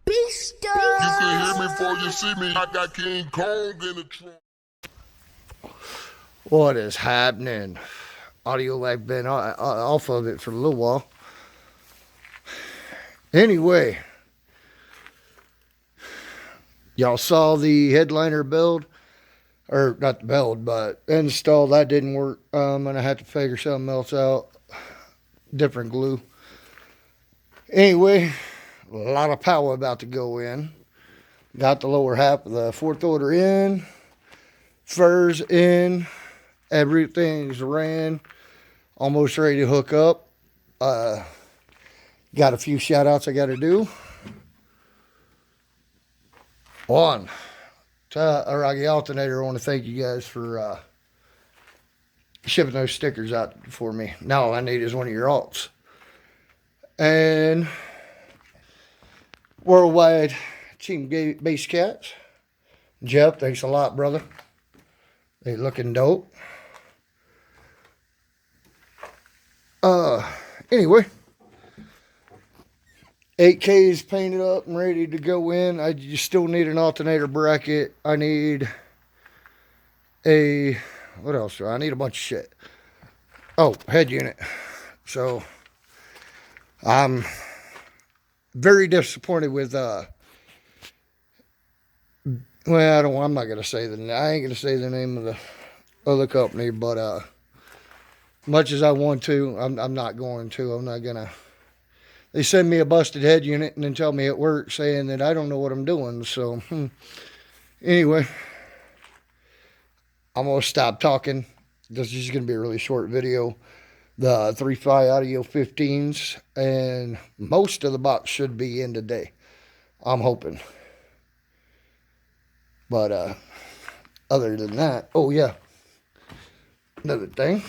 Beast. You can hear me before you see me. I got King Kong in the trunk. What is happening? Audio Life been off of it for a little while. Anyway, y'all saw the headliner build, or not the build, but install. That didn't work. I'm gonna have to figure something else out. Different glue. Anyway, a lot of power about to go in. Got the lower half of the fourth order in, furs in, everything's ran, almost ready to hook up. Got a few shout outs I got to do. One, to RZ Alternator, I want to thank you guys for shipping those stickers out for me. Now all I need is one of your alts. And Worldwide Team Base Cats. Jeff, thanks a lot, brother. They looking dope. Anyway, 8K is painted up and ready to go in. I just still need an alternator bracket. I need a, what else do I need? A bunch of shit. Oh, head unit. So I'm very disappointed with well, I'm not gonna say I ain't gonna say the name of the other company, but much as I want to, I'm not going to. I'm not gonna. They send me a busted head unit and then tell me at work saying that I don't know what I'm doing. So anyway, I'm gonna stop talking. This is gonna be a really short video. The 3 Fi Audio 15s, and most of the box should be in today. I'm hoping. But other than that, oh yeah, another thing.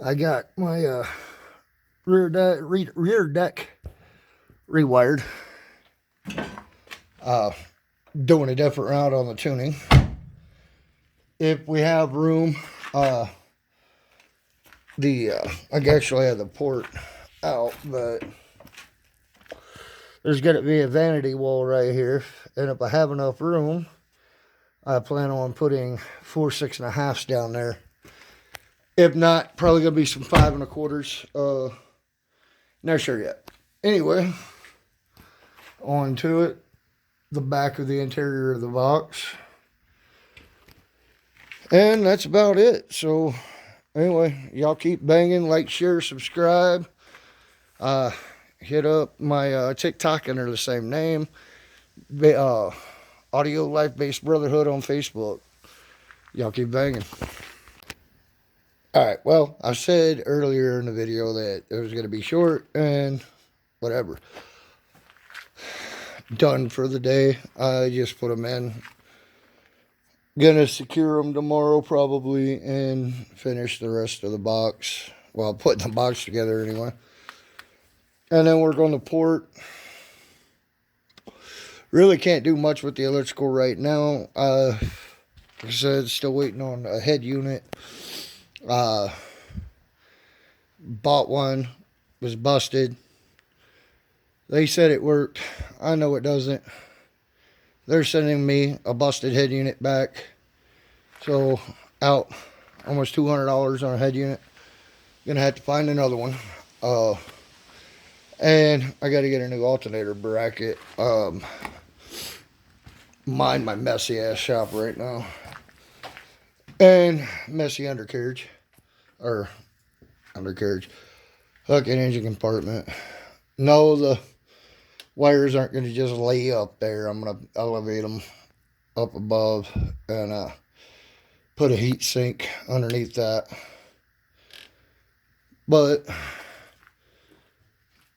I got my rear deck rewired. Doing a different route on the tuning. If we have room, I actually have the port out, but there's going to be a vanity wall right here, and if I have enough room, I plan on putting 4 6.5s down there. If not, probably going to be some 5 1/4s. Not sure yet. Anyway, on to it. The back of the interior of the box. And that's about it. So, anyway, y'all keep banging, like, share, subscribe. Hit up my TikTok under the same name. Audio Life Based Brotherhood on Facebook. Y'all keep banging. Alright, well, I said earlier in the video that it was going to be short and whatever. Done for the day. I just put them in. Gonna secure them tomorrow probably and finish the rest of the box. Well, putting the box together anyway. And then work on the port. Really can't do much with the electrical right now. Like I said, still waiting on a head unit. Bought one. Was busted. They said it worked. I know it doesn't. They're sending me a busted head unit back. So, out almost $200 on a head unit. Gonna have to find another one. And I gotta get a new alternator bracket. Mind my messy ass shop right now. And messy undercarriage. Or undercarriage. Hook and engine compartment. No, the wires aren't going to just lay up there. I'm going to elevate them up above and put a heat sink underneath that. But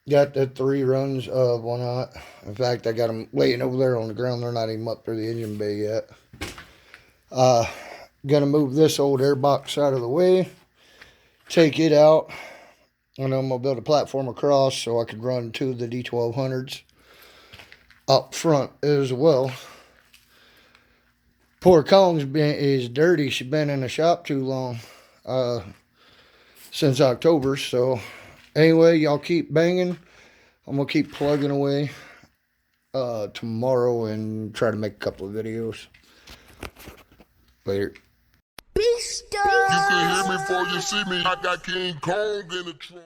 got the 3 runs of 1/0. In fact, I got them laying over there on the ground. They're not even up through the engine bay yet. Gonna move this old air box out of the way. Take it out. And I'm going to build a platform across so I could run 2 of the D1200s up front as well. Poor Kong's is dirty. She's been in the shop too long. Since October, so Anyway, y'all keep banging. I'm going to keep plugging away tomorrow and try to make a couple of videos. Later. You can hear me before you see me. I got King Kong in the trunk.